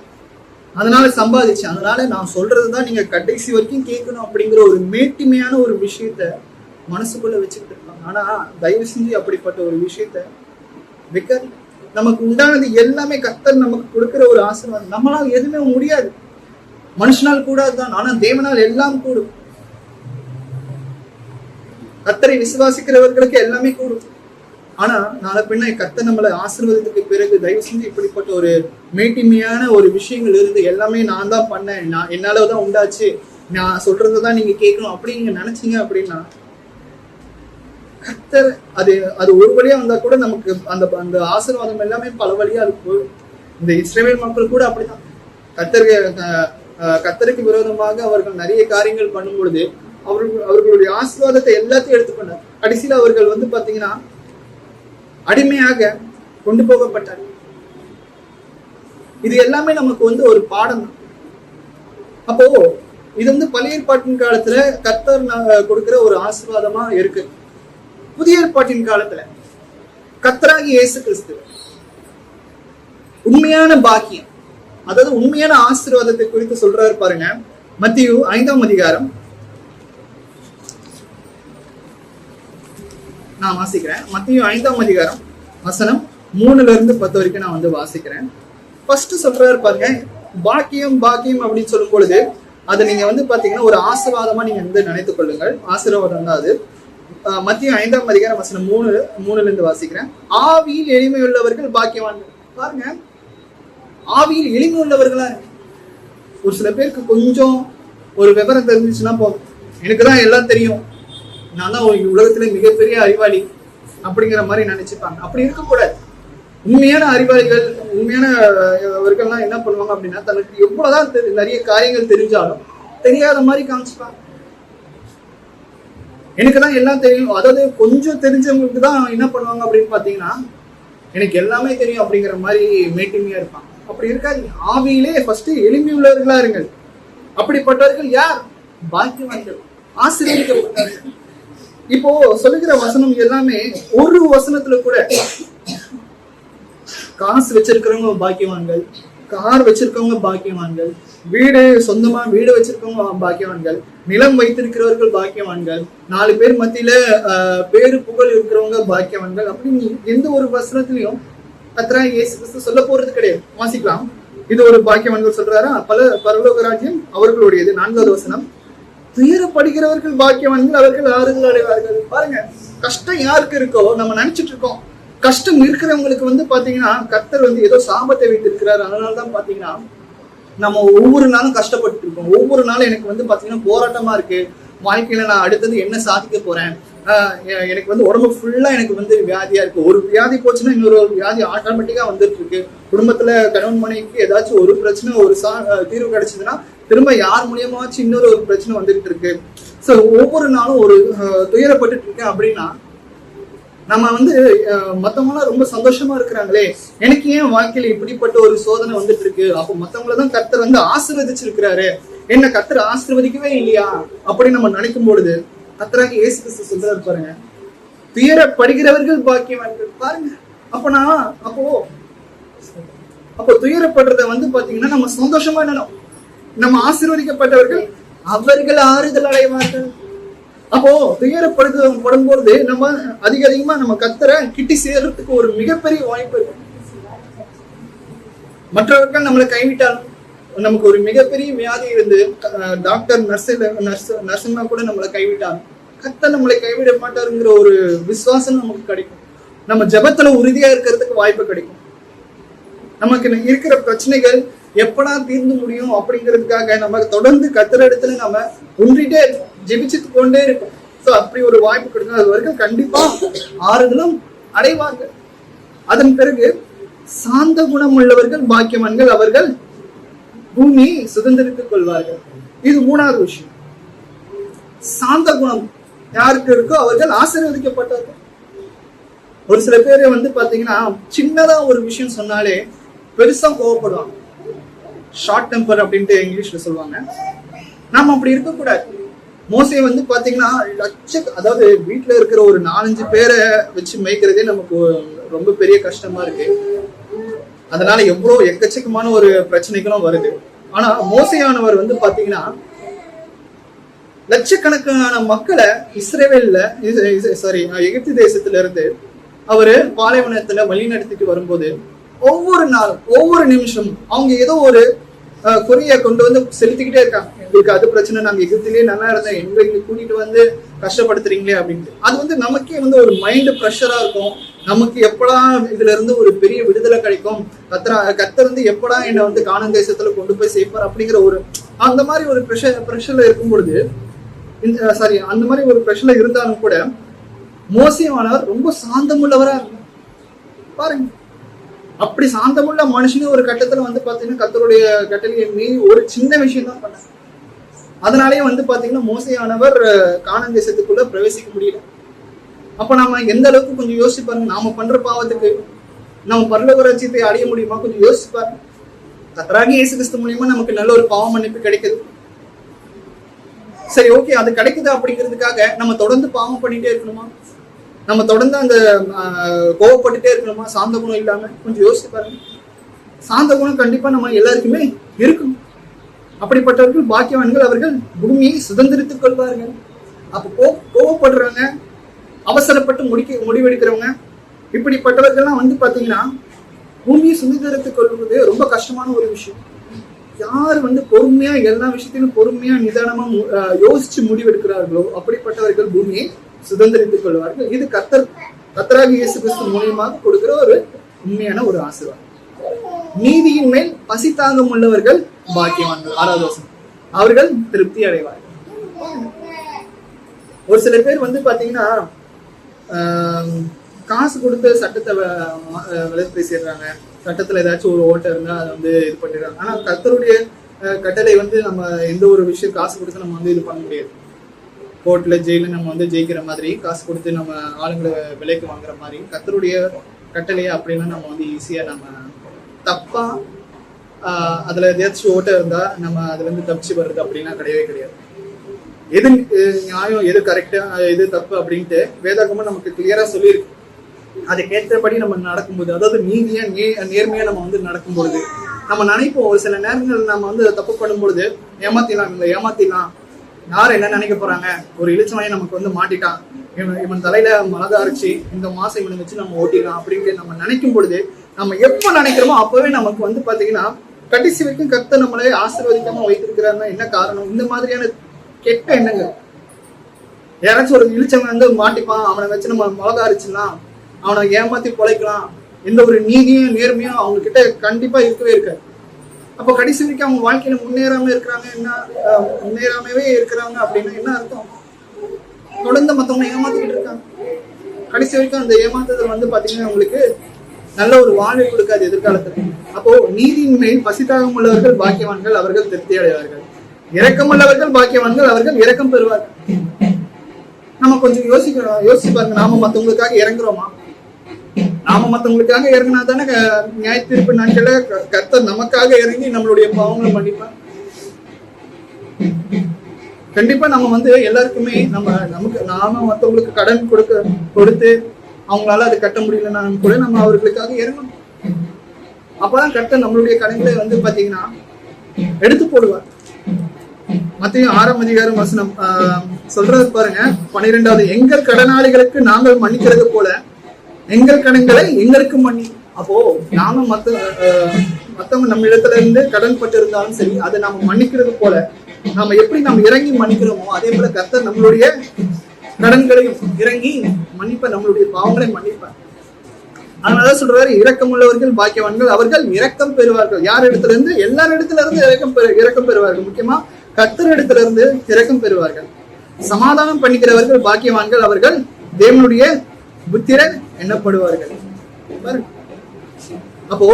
அதனால சம்பாதிச்சேன், அதனால நான் சொல்றதுதான் நீங்க கடைசி வரைக்கும் கேட்கணும் அப்படிங்கிற ஒரு மேட்டிமையான ஒரு விஷயத்த மனசுக்குள்ள வச்சுக்கிட்டு இருப்பாங்க. ஆனா தயவு செஞ்சு அப்படிப்பட்ட ஒரு விஷயத்த வைக்காது. நமக்கு உண்டானது எல்லாமே கர்த்தர் நமக்கு கொடுக்கிற ஒரு ஆசீர்வாதம். நம்மளால் எதுவுமே முடியாது, மனுஷனால் கூடாதுதான், ஆனா தேவனால் எல்லாம் கூடும். கர்த்தரை விசுவாசிக்கிறவர்களுக்கு எல்லாமே கூடும். ஆனா நாளை பின்ன கர்த்தர் நம்மளை ஆசீர்வாதத்துக்கு பிறகு தயவு செஞ்சு இப்படிப்பட்ட ஒரு மேட்டிமையான ஒரு விஷயங்கள் இருந்து எல்லாமே நான் தான் பண்ணேன், நான் என்னாலதான் உண்டாச்சு, நான் சொல்றதுதான் நீங்க கேட்கணும் அப்படின்னு நீங்க நினைச்சீங்க அப்படின்னா கர்த்தர் அது ஒரு வழியா வந்தா கூட நமக்கு அந்த அந்த ஆசீர்வாதம் எல்லாமே பல வழியா அது போகும். இந்த இஸ்ரவேல் மக்கள் கூட அப்படிதான். கர்த்தருக்கு விரோதமாக அவர்கள் நிறைய காரியங்கள் பண்ணும் பொழுது அவர்களுடைய ஆசீர்வாதத்தை எல்லாத்தையும் எடுத்துக்கொண்டார். கடைசியில் அவர்கள் வந்து பாத்தீங்கன்னா அடிமையாக கொண்டு போகப்பட்டார். இது எல்லாமே நமக்கு வந்து ஒரு பாடம் தான். அப்போ இது வந்து பழைய ஏற்பாட்டின் காலத்துல கர்த்தர் கொடுக்கிற ஒரு ஆசீர்வாதமா இருக்கு. புதிய ஏற்பாட்டின் காலத்துல கர்த்தராகிய இயேசு கிறிஸ்து உண்மையான பாக்கியம், அதாவது உண்மையான ஆசீர்வாதத்தை குறித்து சொல்றாரு பாருங்க. மத்தேயு 5ஆம் அதிகாரம் நான் வாசிக்கிறேன். மத்தேயு 5ஆம் அதிகாரம் வசனம் 3ல இருந்து 10 வரைக்கும் நான் வந்து வாசிக்கிறேன். ஃபர்ஸ்ட் சொல்றாரு பாருங்க, பாக்கியம் பாக்கியம் அப்படின்னு சொல்லும் பொழுது அதை நீங்க வந்து பாத்தீங்கன்னா ஒரு ஆசீர்வாதமா நீங்க வந்து நினைத்துக் கொள்ளுங்கள். ஆசீர்வாதம் தான் அது. மத்தேயு 5ஆம் அதிகாரம் வசனம் 3ல இருந்து வாசிக்கிறேன். ஆவியில் எளிமை உள்ளவர்கள் பாக்கியவான்கள். பாருங்க, ஆவியில் எளிமை உள்ளவர்களா. ஒரு சில பேருக்கு கொஞ்சம் ஒரு விவரம் தெரிஞ்சிச்சுன்னா போதும், எனக்குதான் எல்லாம் தெரியும், நான் தான் உலகத்துல மிகப்பெரிய அறிவாளி அப்படிங்கிற மாதிரி நினைச்சுப்பாங்க. அப்படி இருக்கக்கூடாது. உண்மையான அறிவாளிகள், உண்மையானவர்கள்லாம் என்ன பண்ணுவாங்க அப்படின்னா தனக்கு எவ்வளவுதான் நிறைய காரியங்கள் தெரிஞ்சாலும் தெரியாத மாதிரி காமிச்சுப்பாங்க. எனக்குதான் எல்லாம் தெரியும், அதாவது கொஞ்சம் தெரிஞ்சவங்களுக்கு தான் என்ன பண்ணுவாங்க அப்படின்னு பாத்தீங்கன்னா எனக்கு எல்லாமே தெரியும் அப்படிங்கிற மாதிரி மேட்டிமையா இருப்பாங்க. அப்படி இருக்காது. ஆவியிலே ஃபர்ஸ்ட் எளிமையுள்ளவர்களா இருங்கள். அப்படிப்பட்டவர்கள் யார்? பாக்கியவான்கள், ஆசீர்வதிக்கப்பட்டவர்கள். இப்போ சொல்லுகிற வசனம் எல்லாமே ஒரு வசனத்துல கூட காசு வச்சிருக்கிறவங்க பாக்கியவான்கள், கார் வச்சிருக்கவங்க பாக்கியவான்கள், சொந்தமா வீடு வச்சிருக்கவங்க பாக்கியவான்கள், நிலம் வைத்திருக்கிறவர்கள் பாக்கியவான்கள், 4 பேர் மத்தியில பேரு புகழ் இருக்கிறவங்க பாக்கியவான்கள் அப்படின்னு எந்த ஒரு வசனத்திலையும் கர்த்தராகிய இயேசு கிறிஸ்து சொல்ல போறது கிடையாது. வாசிக்கலாம். இது ஒரு பாக்கியவான்கள் சொல்றாரா? பரலோக ராஜ்யம் அவர்களுடையது. 4வது வசனம், துயரப்படுகிறவர்கள் பாக்கியவான்கள், அவர்கள் ஆறுதல் அடைவார்கள். பாருங்க, கஷ்டம் யாருக்கு இருக்கோ நம்ம நினைச்சிட்டு இருக்கோம். கஷ்டம் இருக்கிறவங்களுக்கு பாத்தீங்கன்னா கர்த்தர் ஏதோ சாபத்தை வைத்திருக்கிறார். அதனாலதான் பாத்தீங்கன்னா நம்ம ஒவ்வொரு நாளும் கஷ்டப்பட்டு இருக்கோம். ஒவ்வொரு நாளும் எனக்கு பாத்தீங்கன்னா போராட்டமா இருக்கு. வாழ்க்கையில நான் அடுத்தது என்ன சாதிக்க போறேன், எனக்கு உடம்பு ஃபுல்லா எனக்கு வியாதியா இருக்கு. ஒரு வியாதி போச்சுன்னா இன்னொரு வியாதி ஆட்டோமேட்டிக்கா வந்துட்டு இருக்கு. குடும்பத்துல கணவன் மனைவிக்கு ஏதாச்சும் ஒரு பிரச்சனை, ஒரு தீர்வு கிடைச்சதுன்னா திரும்ப யார் மூலியமாச்சும் இன்னொரு ஒரு பிரச்சனை வந்துகிட்டு இருக்கு. சோ ஒவ்வொரு நாளும் ஒரு துயரப்பட்டு இருக்கேன் அப்படின்னா நம்ம மத்தவங்களாம் ரொம்ப சந்தோஷமா இருக்கிறாங்களே, எனக்கு ஏன் வாழ்க்கையில இப்படிப்பட்ட ஒரு சோதனை வந்துட்டு இருக்கு? அப்போ மத்தவங்களதான் கர்த்தர் ஆசீர்வதிச்சிருக்கிறாரு, என்ன கர்த்தர் ஆசீர்வதிக்கவே இல்லையா அப்படின்னு நம்ம நினைக்கும் பொழுது கர்த்தராகிய இயேசு கிறிஸ்து சொல்றாரு பாருங்க, துயரப்படுகிறவர்கள் பாக்கியவான்கள். பாருங்க, அப்போ துயரப்படுறத பாத்தீங்கன்னா நம்ம சந்தோஷமா என்னணும், நம்ம ஆசீர்வதிக்கப்பட்டவர்கள் அவர்கள் ஆறுதல் அடைவார்கள். அப்போ துயரப்படும்போது நம்ம அதிகமா நம்ம கர்த்தரை கிட்டி சேர்றதுக்கு ஒரு மிகப்பெரிய வாய்ப்பு இருக்கு. மற்றவர்கள் நம்மளை கைவிட்டாலும், நமக்கு ஒரு மிகப்பெரிய வியாதி இருந்து டாக்டர் நர்ஸுன்னா கூட நம்மளை கைவிட்டாலும் கர்த்தர் நம்மளை கைவிட மாட்டாருங்கிற ஒரு விசுவாசம் நமக்கு கிடைக்கும். நம்ம ஜெபத்துல உறுதியா இருக்கிறதுக்கு வாய்ப்பு கிடைக்கும். நமக்கு இருக்கிற பிரச்சனைகள் எப்படா தீர்ந்து முடியும் அப்படிங்கிறதுக்காக நம்ம தொடர்ந்து கர்த்தர் இடத்துல நம்ம ஒன்றிட்டே ஜெபிச்சுட்டு கொண்டே இருக்கும். சோ அப்படி ஒரு வாய்ப்பு கிடைக்கும். அது வரைக்கும் கண்டிப்பா ஆறுதலும் அடைவார்கள். அதன் பிறகு சாந்த குணம் உள்ளவர்கள் பாக்கியவான்கள், அவர்கள் பூமி சுதந்திரித்துக் கொள்வார்கள். இது 3வது விஷயம். சாந்த குணம் யாருக்கு இருக்கோ அவர்கள் ஆசீர்வதிக்கப்பட்டவர்கள். ஒரு சில பேர் பாத்தீங்கன்னா சின்னதா ஒரு விஷயம் சொன்னாலே பெருசா கோவப்படுவாங்க. ஷார்ட் டெம்பர் அப்படின்ட்டு இங்கிலீஷ்ல சொல்லுவாங்க. நாம அப்படி இருக்கக்கூடாது. மோசே பாத்தீங்கன்னா அதாவது வீட்டுல இருக்கிற ஒரு 4-5 பேரை வச்சு மேய்க்கிறதே நமக்கு ரொம்ப பெரிய கஷ்டமா இருக்கு. அதனால எவ்வளவு எக்கச்சக்கமான ஒரு பிரச்சனைகளும் வருது. ஆனா மோசையானவர் பாத்தீங்கன்னா லட்சக்கணக்கான மக்களை எகிப்து தேசத்துல இருந்து அவரு பாலைவனத்துல வழி நடத்திட்டு வரும்போது ஒவ்வொரு நாளும் ஒவ்வொரு நிமிஷம் அவங்க ஏதோ ஒரு குறிய கொண்டு செலுத்திக்கிட்டே இருக்காங்க. எங்களுக்கு அது பிரச்சனை, நாங்க எகிப்திலேயே நல்லா இருந்தோம், எங்க இங்க கூட்டிட்டு கஷ்டப்படுத்துறீங்களே அப்படின்ட்டு. அது நமக்கே ஒரு மைண்ட் ப்ரெஷரா இருக்கும். நமக்கு எப்படா இதுல இருந்து ஒரு பெரிய விடுதலை கிடைக்கும், கர்த்தர் எப்படா என்னை கானான் தேசத்துல கொண்டு போய் சேர்ப்பார் அப்படிங்கிற ஒரு அந்த மாதிரி ஒரு ப்ரெஷர்ல இருக்கும் பொழுது அந்த மாதிரி ஒரு ப்ரெஷர்ல இருந்தாலும் கூட மோசேயானவர் ரொம்ப சாந்தமுள்ளவரா இருக்கும். பாருங்க, அப்படி சாந்தமுள்ள மனுஷனே ஒரு கட்டத்துல பாத்தீங்கன்னா கர்த்தருடைய கட்டளையை மீறி ஒரு சின்ன விஷயம் தான் பண்ணார். அதனாலேயே பாத்தீங்கன்னா மோசேயானவர் கானான் தேசத்துக்குள்ள பிரவேசிக்க முடியல. அப்ப நாம எந்த அளவுக்கு கொஞ்சம் யோசிச்சு பாருங்க. நாம பண்ற பாவத்துக்கு நம்ம பரலோக ராஜ்யத்தை அடைய முடியுமா? கொஞ்சம் யோசிச்சு பாருங்க. கர்த்தராகிய இயேசு கிறிஸ்து மூலியமா நமக்கு நல்ல ஒரு பாவ மன்னிப்பு கிடைக்குது. சரி, ஓகே, அது கிடைக்குது அப்படிங்கிறதுக்காக நம்ம தொடர்ந்து பாவம் பண்ணிட்டே இருக்கணுமா? நம்ம தொடர்ந்து அந்த கோவப்பட்டுட்டே இருக்கணுமா சாந்த குணம் இல்லாம? கொஞ்சம் யோசிச்சு பாருங்க. சாந்த குணம் கண்டிப்பா நம்ம எல்லாருக்குமே இருக்கும். அப்படிப்பட்டவர்கள் பாக்கியவான்கள், அவர்கள் பூமியை சுதந்திரித்துக் கொள்வார்கள். அப்போ கோவப்படுறவங்க, அவசரப்பட்டு முடிவெடுக்கிறவங்க, இப்படிப்பட்டவர்கள்லாம் பாத்தீங்கன்னா பூமியை சுதந்திரித்துக் கொள்வது ரொம்ப கஷ்டமான ஒரு விஷயம். யார் பொறுமையா எல்லா விஷயத்திலும் பொறுமையா நிதானமா யோசிச்சு முடிவெடுக்கிறார்களோ அப்படிப்பட்டவர்கள் பூமியை சுதந்திரித்துக் கொள்வார்கள். இது கர்த்தராகிய இயேசு கிறிஸ்து மூலியமாக கொடுக்கிற ஒரு உண்மையான ஒரு ஆசீர்வாதம். நீதியின் மேல் பசி தாகம் உள்ளவர்கள் பாக்கியவான்கள். 6வது வசனம், அவர்கள் திருப்தி அடைவார்கள். ஒரு சில பேர் பாத்தீங்கன்னா காசு கொடுத்து சட்டத்தை விலை பேசிடுறாங்க. சட்டத்துல ஏதாச்சும் ஒரு ஓட்டை இருந்தா அதை இது பண்ணிடுறாங்க. ஆனா கர்த்தருடைய கட்டளை நம்ம எந்த ஒரு விஷயம் காசு கொடுத்து நம்ம இது பண்ண முடியாது. கோர்ட்ல ஜெயில நம்ம ஜெயிக்கிற மாதிரி, காசு கொடுத்து நம்ம ஆளுங்களை விலைக்கு வாங்குற மாதிரி கர்த்தருடைய கட்டளையா அப்படின்னு நம்ம வந்து ஈஸியா நம்ம தப்பா அதுல எதாச்சும் ஓட்டம் இருந்தா நம்ம அதுல இருந்து தப்பிச்சு வர்றது அப்படின்னா கிடையவே கிடையாது. எது நியாயம், எது கரெக்டா, எது தப்பு அப்படின்ட்டு வேதாகமும் நமக்கு கிளியரா சொல்லியிருக்கு. அதுக்கேற்றபடி நம்ம நடக்கும்போது, அதாவது நீதியா நேர்மையா நம்ம வந்து நடக்கும்பொழுது நம்ம நினைப்போம், ஒரு சில நேரங்கள் நம்ம வந்து தப்பு பண்ணும் பொழுது ஏமாத்திடலாம், யார் என்ன நினைக்க போறாங்க, ஒரு இளிச்சவாயை நமக்கு வந்து மாட்டிட்டான், இவன் தலையில மலத அரைச்சி இந்த மாசம் இவனை வச்சு நம்ம ஓட்டிடலாம் அப்படின்ட்டு நம்ம நினைக்கும் பொழுது, நம்ம எப்ப நினைக்கிறோமோ அப்பவே நமக்கு வந்து பாத்தீங்கன்னா கடைசி வரைக்கும் கர்த்தர் நம்மளே ஆசீர்வதிக்காம வைத்திருக்கிறாருன்னா என்ன காரணம்? இந்த மாதிரியான கெட்ட எண்ணங்கள். யாராச்சும் ஒரு இளிச்சவன் வந்து மாட்டிப்பான், அவனை வச்சு நம்ம மிளகா அரைச்சிடலாம், அவனை ஏமாத்தி பொழைக்கலாம், எந்த ஒரு நீதியும் நேர்மையும் அவங்க கிட்ட கண்டிப்பா இருக்கவே இருக்காது. அப்போ கடைசி வரைக்கும் அவங்க வாழ்க்கையில முன்னேறாமவே இருக்கிறாங்க அப்படின்னா என்ன அர்த்தம்? தொடர்ந்து மத்தவங்க ஏமாத்திக்கிட்டு இருக்காங்க. கடைசி வரைக்கும் அந்த ஏமாத்துதல் வந்து பாத்தீங்கன்னா அவங்களுக்கு நல்ல ஒரு வாழ்வை கொடுக்காது எதிர்காலத்துல. அப்போ நீதியின் மேல் பசிதாகம் உள்ளவர்கள் பாக்கியவான்கள், அவர்கள் திருப்தி அடைவார்கள். இரக்கம் உள்ளவர்கள் பாக்கியவான்கள், அவர்கள் இரக்கம் பெறுவார்கள். நம்ம கொஞ்சம் யோசிச்சு பாருங்க, நாம மத்தவங்களுக்காக இறங்குறோமா? நாம மத்தவங்களுக்காக இறங்கினா தானே நியாய தீர்ப்பு நாட்கள கர்த்தர் நமக்காக இறங்கி நம்மளுடைய பாவங்களை மன்னிப்பார். கண்டிப்பா நம்ம வந்து எல்லாருக்குமே நாம மத்தவங்களுக்கு கடன் கொடுத்து அவங்களால அதை கட்ட முடியலன்னா கூட நம்ம அவர்களுக்காக இறங்கணும். அப்பதான் கர்த்தர் நம்மளுடைய கடன்களை வந்து பாத்தீங்கன்னா எடுத்து போடுவார். மத்தேயு 6ஆம் அதிகாரம் வசனம் சொல்றது பாருங்க, 12வது, எங்கள் கடனாளிகளுக்கு நாங்கள் மன்னிக்கிறது போல எங்கள் கடன்களை எங்களுக்கு மன்னி. அப்போ நாம மத்தவங்க நம்ம இடத்துல இருந்து கடன் பட்டு இருந்தாலும் சரி, அதை நாம மன்னிக்கிறது போல நாம எப்படி நம்ம இறங்கி மன்னிக்கிறோமோ அதே போல கர்த்தர் நம்மளுடைய கடன்களையும் இறங்கி மன்னிப்ப, நம்மளுடைய பாவங்களை மன்னிப்பார். அதனாலதான் சொல்றாரு, இரக்கம் உள்ளவர்கள் பாக்கியவான்கள், அவர்கள் இரக்கம் பெறுவார்கள். யார் இடத்துல இருந்து? எல்லார் இடத்துல இருந்து இரக்கம் பெறுவார்கள். முக்கியமா கர்த்தர் இடத்துல இருந்து இரக்கம் பெறுவார்கள். சமாதானம் பண்ணிக்கிறவர்கள் பாக்கியவான்கள், அவர்கள் தேவனுடைய புத்திரன் எண்ணப்படுவார்கள். அப்போ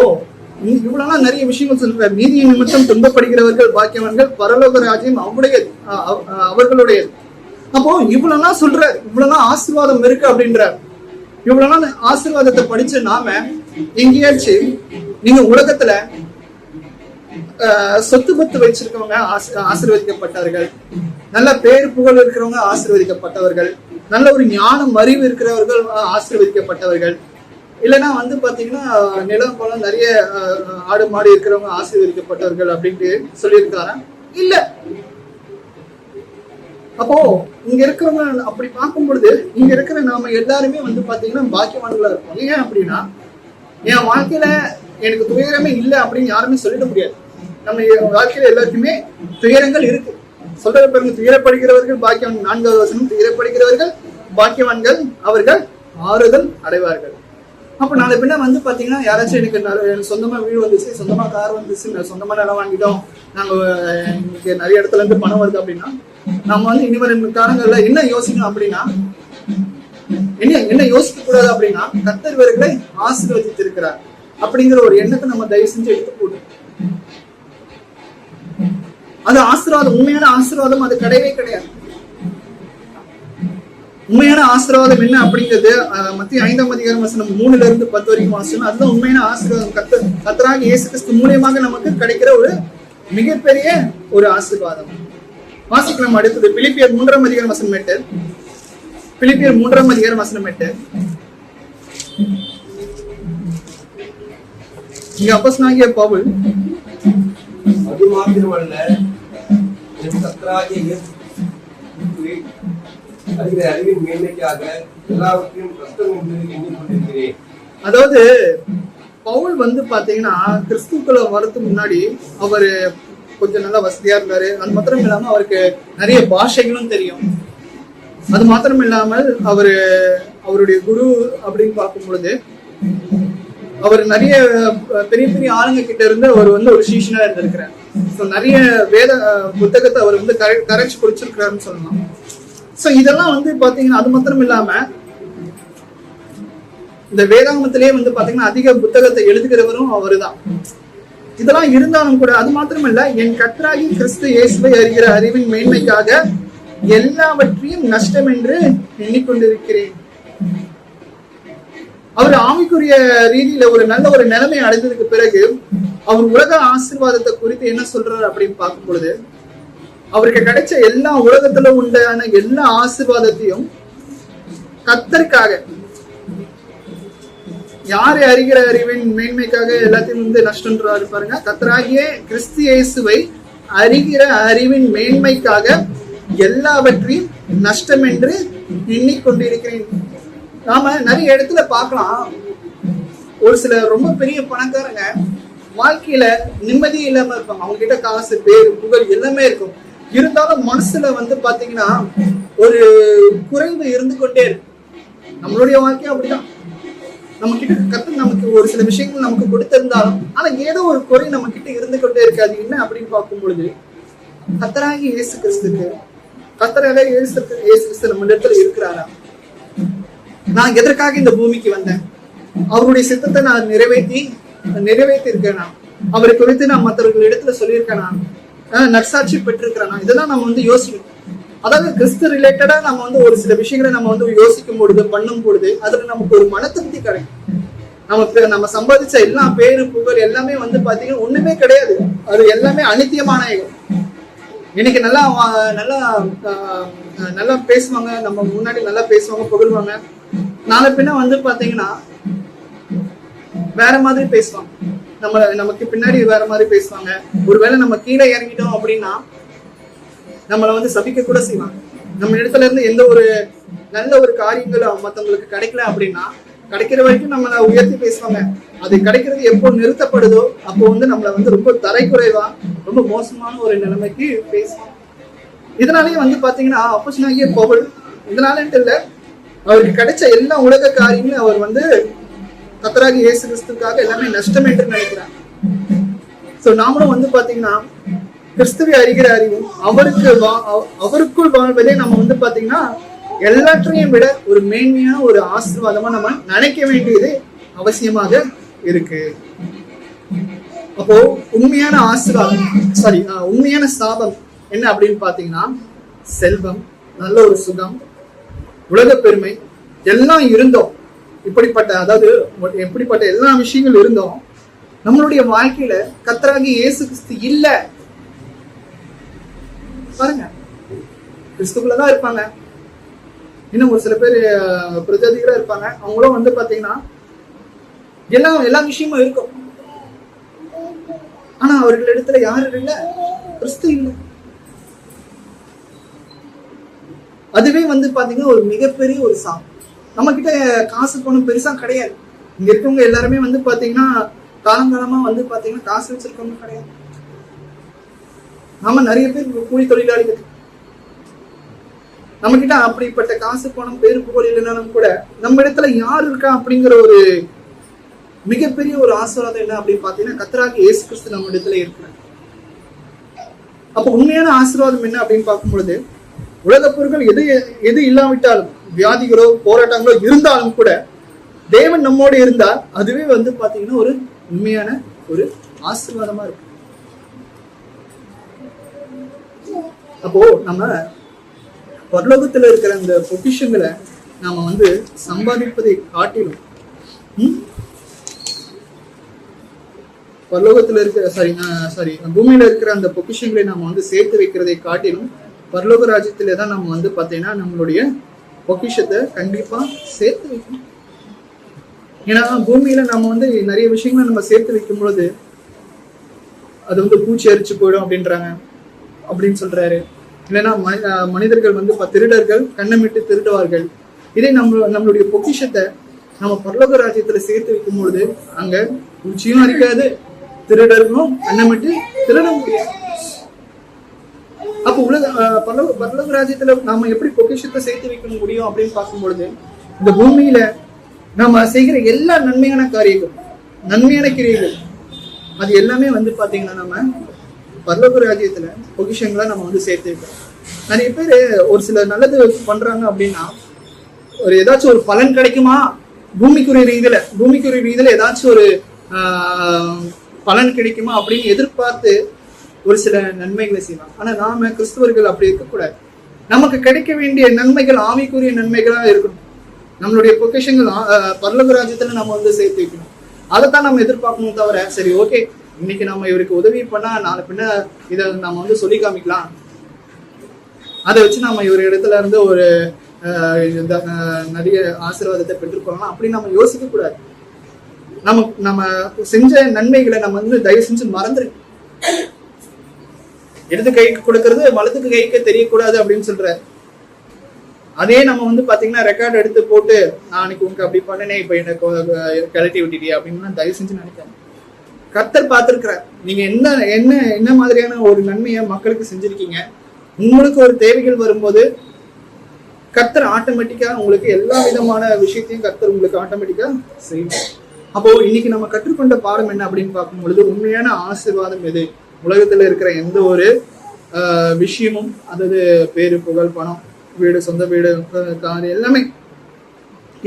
இவ்வளவு நிறைய விஷயங்கள் சொல்றாரு. நீதியின் நிமித்தம் துன்பப்படுகிறவர்கள் பாக்கியவான்கள், பரலோக ராஜ்யம் அவர்களுடைய. அப்போ இவ்வளவுலாம் சொல்றாரு, இவ்வளவுலாம் ஆசீர்வாதம் இருக்கு அப்படின்றார். இவ்வளவு ஆசீர்வாதத்தை படிச்சு நாம எங்கேயாச்சும் நீங்க உலகத்துல சொத்து பத்து வச்சிருக்கவங்க ஆசீர்வதிக்கப்பட்டார்கள், நல்ல பேர் புகழ் இருக்கிறவங்க ஆசீர்வதிக்கப்பட்டவர்கள், நல்ல ஒரு ஞானம் அறிவு இருக்கிறவர்கள் ஆசீர்வதிக்கப்பட்டவர்கள், இல்லைன்னா வந்து பாத்தீங்கன்னா நிலம் போல நிறைய ஆடு மாடு இருக்கிறவங்க ஆசீர்வதிக்கப்பட்டவர்கள் அப்படின்ட்டு சொல்லியிருக்காரா? இல்ல. அப்போ இங்க இருக்கிறவங்க அப்படி பார்க்கும் பொழுது இங்க இருக்கிற நாம எல்லாருமே வந்து பாத்தீங்கன்னா பாக்கியவான்களா இருப்போம். ஏன் அப்படின்னா, என் வாழ்க்கையில எனக்கு துயரமே இல்லை அப்படின்னு யாருமே சொல்லிட முடியாது. நம்ம வாழ்க்கையில எல்லாருக்குமே துயரங்கள் இருக்கு. சொல்ற பாருங்க, துயரப்படுகிறவர்கள் பாக்கியவான். 4வது வசனம், துயரப்படுகிறவர்கள் பாக்கியவான்கள், அவர்கள் ஆறுதல் அடைவார்கள். அப்ப நாளை பின்ன வந்து பாத்தீங்கன்னா யாராச்சும் எனக்கு சொந்தமா வீடு வந்துச்சு, சொந்தமா கார் வந்துச்சு, சொந்தமா நிலம் வாங்கிட்டோம், நாங்க நிறைய இடத்துல இருந்து பணம் வருது அப்படின்னா நம்ம வந்து இனிவரும் காலங்கள்ல என்ன யோசிக்கணும் அப்படின்னா, என்ன யோசிக்க கூடாது அப்படின்னா, கர்த்தர் இவர்களை ஆசீர்வதித்து இருக்கிறார் அப்படிங்கிற ஒரு எண்ணத்தை நம்ம தயவு செஞ்சு எடுத்து போடும். அது ஆசீர்வாதம், உண்மையான ஆசீர்வாதம் அது கிடையவே கிடையாது. உண்மையான ஆசீர்வாதம் என்ன அப்படிங்கிறது மத்திய 5ஆம் அதிகாரம் வசனம் 3-10 வரைக்கும் வாசனம். அதுதான் உண்மையான ஆசீர்வாதம். கர்த்தராகிய இயேசு கிறிஸ்து மூலியமாக நமக்கு கிடைக்கிற ஒரு மிகப்பெரிய ஒரு ஆசீர்வாதம். வாசிக்கலாம் அடுத்தது பிலிப்பியர் 3ஆம் அதிகாரம் வசனம் 8. பிலிப்பியர் 3ஆம் அதிகாரம் வசனம் 8. இங்க அப்போஸ்தலனாகிய பவுல், அது மாத்திரமல்ல, கர்த்தராகிய இயேசு அறிவின் மேன்மைக்காக எல்லாவற்றையும் கஷ்டம் என்று எண்ணிக்கொண்டிருக்கிறேன். அதாவது பவுல் வந்து பாத்தீங்கன்னா கிறிஸ்துக்குள்ள வரதுக்கு முன்னாடி அவரு கொஞ்சம் நல்லா வசதியா இருந்தாரு. அது மாத்திரம் இல்லாம அவருக்கு நிறைய பாஷைகளும் தெரியும். அது மாத்திரம் இல்லாமல் அவருடைய குரு அப்படின்னு பார்க்கும் பொழுது அவர் நிறைய பெரிய பெரிய ஆளுங்க கிட்ட இருந்து அவர் வந்து ஒரு சீஷனா இருந்திருக்கிறார். நிறைய வேத புத்தகத்தை அவர் வந்து கரைச்சு குடிச்சிருக்கிறாருன்னு சொல்லலாம். சோ இதெல்லாம் வந்து பாத்தீங்கன்னா அது மாத்திரம் இல்லாம இந்த வேதாகமத்திலேயே வந்து பாத்தீங்கன்னா அதிக புத்தகத்தை எழுதுகிறவரும் அவருதான். இதெல்லாம் இருந்தாலும் கூட அது மாத்திரம் இல்ல, என் கர்த்தராகிய கிறிஸ்து இயேசுவை அறிகிற அறிவின் மேன்மைக்காக எல்லாவற்றையும் நஷ்டம் என்று எண்ணிக்கொண்டிருக்கிறேன். அவர் ஆவிக்குரிய ரீதியில ஒரு நல்ல ஒரு நிலைமை அடைந்ததுக்கு பிறகு அவர் உலக ஆசீர்வாதத்தை குறித்து என்ன சொல்றாரு அப்படின்னு பார்க்கும் பொழுது, அவருக்கு கிடைச்ச எல்லா உலகத்துல உண்டான எல்லா ஆசீர்வாதத்தையும் கர்த்தருக்காக, யாரை அறிகிற அறிவின் மேன்மைக்காக எல்லாத்தையும் நஷ்டன்றாரு பாருங்க. கர்த்தராகிய கிறிஸ்து இயேசுவை அறிகிற அறிவின் மேன்மைக்காக எல்லாவற்றையும் நஷ்டம் என்று எண்ணிக்கொண்டிருக்கிறேன். நாம நிறைய இடத்துல பார்க்கலாம், ஒரு சில ரொம்ப பெரிய பணக்காரங்க வாழ்க்கையில நிம்மதி இல்லாம இருப்பாங்க. அவங்க கிட்ட காசு, பேரு, புகழ் எல்லாமே இருக்கும். இருந்தாலும் மனசுல பாத்தீங்கன்னா ஒரு குறைவு இருந்து கொண்டே இருக்கு. நம்மளுடைய வாழ்க்கையும் அப்படிதான். நம்ம கிட்ட கர்த்தர் நமக்கு ஒரு சில விஷயங்கள் நமக்கு கொடுத்திருந்தாலும் ஆனா ஏதோ ஒரு குறை நம்ம கிட்ட இருந்து கொண்டே இருக்காது. என்ன அப்படின்னு பார்க்கும் பொழுது, கர்த்தராகிய இயேசு கிறிஸ்துக்கு இயேசு கிறிஸ்து நம்ம இடத்துல இருக்கிறாரா? நான் எதற்காக இந்த பூமிக்கு வந்தேன்? அவருடைய சித்தத்தை நான் நிறைவேற்றி இருக்கேனா? அவரை குறித்து நான் மற்றவர்கள் இடத்துல சொல்லியிருக்கேனா? நற்சாட்சி பெற்றிருக்கிறேனா? இதெல்லாம் நம்ம யோசிக்கணும். அதாவது கிறிஸ்து ரிலேட்டடா நம்ம ஒரு சில விஷயங்களை நம்ம யோசிக்கும் பொழுது, பண்ணும் பொழுது அதுல நமக்கு ஒரு மன திருப்தி கிடைக்கும். நம்ம சம்பாதிச்ச எல்லா பேரு, புகழ் எல்லாமே பாத்தீங்கன்னா ஒண்ணுமே கிடையாது. அது எல்லாமே அனித்தியமான. இன்னைக்கு நல்லா நல்லா நல்லா பேசுவாங்க, நம்ம முன்னாடி நல்லா பேசுவாங்க, புகழ்வாங்க. நாளை பின்ன பாத்தீங்கன்னா வேற மாதிரி பேசுவாங்க. நமக்கு பின்னாடி வேற மாதிரி பேசுவாங்க. ஒருவேளை நம்ம கீழே இறங்கிட்டோம் அப்படின்னா நம்மளை சபிக்க கூட செய்வாங்க. நம்ம இடத்துல இருந்து எந்த ஒரு நல்ல ஒரு காரியங்களும் மற்றவங்களுக்கு கிடைக்கல அப்படின்னா, கிடைக்கிற வரைக்கும் நம்மளை உயர்த்தி பேசுவாங்க. அது கிடைக்கிறது எப்போ நிறுத்தப்படுதோ அப்போ நம்மளை ரொம்ப தரைக்குறைவா, ரொம்ப மோசமான ஒரு நிலைமைக்கு பேசுவாங்க. இதனாலேயே பாத்தீங்கன்னா அப்போஸ்தலனாகிய பவுல் இதனாலன்ட்டு இல்ல, அவருக்கு கிடைச்ச எல்லா உலக காரியங்களும் அவர் கர்த்தராகிய இயேசு கிறிஸ்துக்காக எல்லாமே நஷ்டம் என்று நினைக்கிறார். சோ நாமளும் பாத்தீங்கன்னா கிறிஸ்துவை அறிகிற அறிவும் அவருக்குள் வாழ்வதே நம்ம பாத்தீங்கன்னா எல்லாற்றையும் விட ஒரு மேன்மையான ஒரு ஆசீர்வாதமா நம்ம நினைக்க வேண்டியது அவசியமாக இருக்கு. அப்போ உண்மையான ஆசீர்வாதம் உண்மையான சாபம் என்ன அப்படின்னு பாத்தீங்கன்னா, செல்வம், நல்ல ஒரு சுகம், உலக பெருமை எல்லாம் இருந்தோம். எப்படிப்பட்ட எல்லா விஷயங்கள் இருந்தோம், நம்மளுடைய வாழ்க்கையில கர்த்தராகிய இயேசு கிறிஸ்து இல்ல பாருங்க. கிறிஸ்துக்குள்ளதான் இருப்பாங்க. இன்னும் ஒரு சில பேர் பிரஜாதிகளா இருப்பாங்க. அவங்களும் பாத்தீங்கன்னா எல்லா விஷயமும் இருக்கும். ஆனா அவர்கள் இடத்துல யாரும் இல்ல, கிறிஸ்து இல்ல. அதுவே பாத்தீங்கன்னா ஒரு மிகப்பெரிய ஒரு சாபம். நம்ம கிட்ட காசு பணம் பெருசா கிடையாது. இங்க இருக்கவங்க எல்லாருமே பாத்தீங்கன்னா காலங்காலமா பாத்தீங்கன்னா காசு வச்சிருக்கவங்க கிடையாது. நாம நிறைய பேர் கூலி தொழிலாளிகள். நம்ம கிட்ட அப்படிப்பட்ட காசு பணம் பேரு புகழ் இல்லைனாலும் கூட நம்ம இடத்துல யார் இருக்கா அப்படிங்கிற ஒரு மிகப்பெரிய ஒரு ஆசீர்வாதம் என்ன அப்படின்னு பாத்தீங்கன்னா கர்த்தராகிய இயேசு கிறிஸ்து நம்ம இடத்துல இருக்கிறார். அப்ப உண்மையான ஆசீர்வாதம் என்ன அப்படின்னு பார்க்கும் பொழுது, உலக பொருட்கள் எது இல்லாவிட்டாலும், வியாதிகளோ போராட்டங்களோ இருந்தாலும் கூட தேவன் நம்மோடு இருந்தால் அதுவே பாத்தீங்கன்னா ஒரு உண்மையான ஒரு ஆசீர்வாதமா இருக்கு. அப்போ நம்ம பரலோகத்துல இருக்கிற அந்த பொக்கிஷங்களை நாம சம்பாதிப்பதை காட்டிலும், பரலோகத்துல இருக்கிற பூமியில இருக்கிற அந்த பொக்கிஷங்களை நாம சேர்த்து வைக்கிறதை காட்டிலும் பரலோக ராஜ்யத்திலே தான் நம்ம பாத்தீங்கன்னா நம்மளுடைய பொக்கிஷத்தை கண்டிப்பா சேர்த்து வைக்கணும். ஏன்னா பூமியில நம்ம நிறைய விஷயங்களை நம்ம சேர்த்து வைக்கும் பொழுது அது பூச்சி அரிச்சு போயிடும் அப்படின்னு சொல்றாரு. இல்லைன்னா மனிதர்கள் திருடர்கள் கண்ணமிட்டு திருடுவார்கள். இதே நம்மளுடைய பொக்கிஷத்தை நம்ம பரலோக ராஜ்யத்துல சேர்த்து வைக்கும் பொழுது அங்க பூச்சியும் அரிக்காது, திருடர்களும் கண்ணமிட்டு திருட முடியாது. அப்போ பரலோக ராஜ்யத்துல நாம எப்படி பொக்கிஷத்தை சேர்த்து வைக்க முடியும் அப்படின்னு பார்க்கும் பொழுது, இந்த பூமியில நாம செய்கிற எல்லா நன்மையான காரியங்கள், நன்மையான கிரியைகள், அது எல்லாமே பாத்தீங்கன்னா நம்ம பரலோக ராஜ்யத்துல பொக்கிஷங்களா நம்ம சேர்த்து வைக்கிறோம். நிறைய பேர் ஒரு சில நல்லது பண்றாங்க அப்படின்னா ஒரு ஏதாச்சும் ஒரு பலன் கிடைக்குமா, பூமிக்குரிய ரீதியில ஏதாச்சும் ஒரு பலன் கிடைக்குமா அப்படின்னு எதிர்பார்த்து ஒரு சில நன்மைகளை செய்வாங்க. ஆனா நாம கிறிஸ்தவர்கள் அப்படி இருக்கக்கூடாது. நமக்கு கிடைக்க வேண்டிய நன்மைகள் ஆவிக்குரிய நன்மைகளா இருக்கணும். நம்மளுடைய பொக்கிஷங்கள் பரலோக ராஜ்யத்துல நம்ம வந்து சேர்த்து வைக்கணும். அதைத்தான் நம்ம எதிர்பார்க்கணும் தவிர, சரி ஓகே இன்னைக்கு நம்ம இவருக்கு உதவி பண்ணா நாளை பின்ன இதை நம்ம வந்து சொல்லி காமிக்கலாம், அதை வச்சு நம்ம இவர் இடத்துல இருந்து ஒரு நிறைய ஆசீர்வாதத்தை பெற்றுக்கொள்ளலாம் அப்படின்னு நம்ம யோசிக்க கூடாது. நம்ம செஞ்ச நன்மைகளை நம்ம வந்து தயவு செஞ்சு மறந்துரு. இடது கைக்கு கொடுக்கறது வலதுக்கு கைக்கு தெரியக்கூடாது அப்படின்னு சொல்ற. அதே நம்ம வந்து பாத்தீங்கன்னா ரெக்கார்ட் எடுத்து போட்டு நான் அன்னைக்கு உங்களுக்கு அப்படி பண்ணனே இப்ப எனக்கு கழட்டி விட்டுட்டியா அப்படின்னு தயவு செஞ்சு நினைக்காம, கர்த்தர் பார்த்திருக்கிறார் நீங்க என்ன என்ன என்ன மாதிரியான ஒரு நன்மையை மக்களுக்கு செஞ்சிருக்கீங்க. உங்களுக்கு ஒரு தேவைகள் வரும்போது கர்த்தர் ஆட்டோமேட்டிக்கா உங்களுக்கு எல்லா விதமான விஷயத்தையும் கர்த்தர் உங்களுக்கு ஆட்டோமேட்டிக்கா செய்யும். அப்போ இன்னைக்கு நம்ம கற்றுக்கொண்ட பாடம் என்ன அப்படின்னு பார்க்கும் பொழுது, உண்மையான ஆசீர்வாதம் எது? உலகத்துல இருக்கிற எந்த ஒரு விஷயமும், அதாவது பேரு புகழ் பணம் வீடு சொந்த வீடு கார் எல்லாமே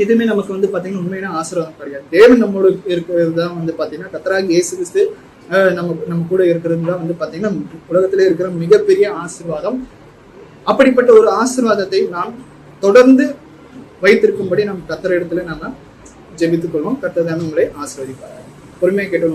எதுவுமே நமக்கு வந்து பாத்தீங்கன்னா உண்மையான ஆசீர்வாதம் கிடையாது. தேவன் நம்மோடு இருக்கிறது தான் வந்து பாத்தீங்கன்னா கர்த்தராகிய இயேசு கிறிஸ்து நம்ம கூட இருக்கிறது தான் வந்து பாத்தீங்கன்னா உலகத்திலே இருக்கிற மிகப்பெரிய ஆசீர்வாதம். அப்படிப்பட்ட ஒரு ஆசீர்வாதத்தை நாம் தொடர்ந்து வைத்திருக்கும்படி நம்ம கர்த்தர் இடத்துல நாம ஜெபித்துக் கொள்வோம். கர்த்தர் தான் உங்களை ஆசீர்வதிப்பார். பொறுமையை கேட்டு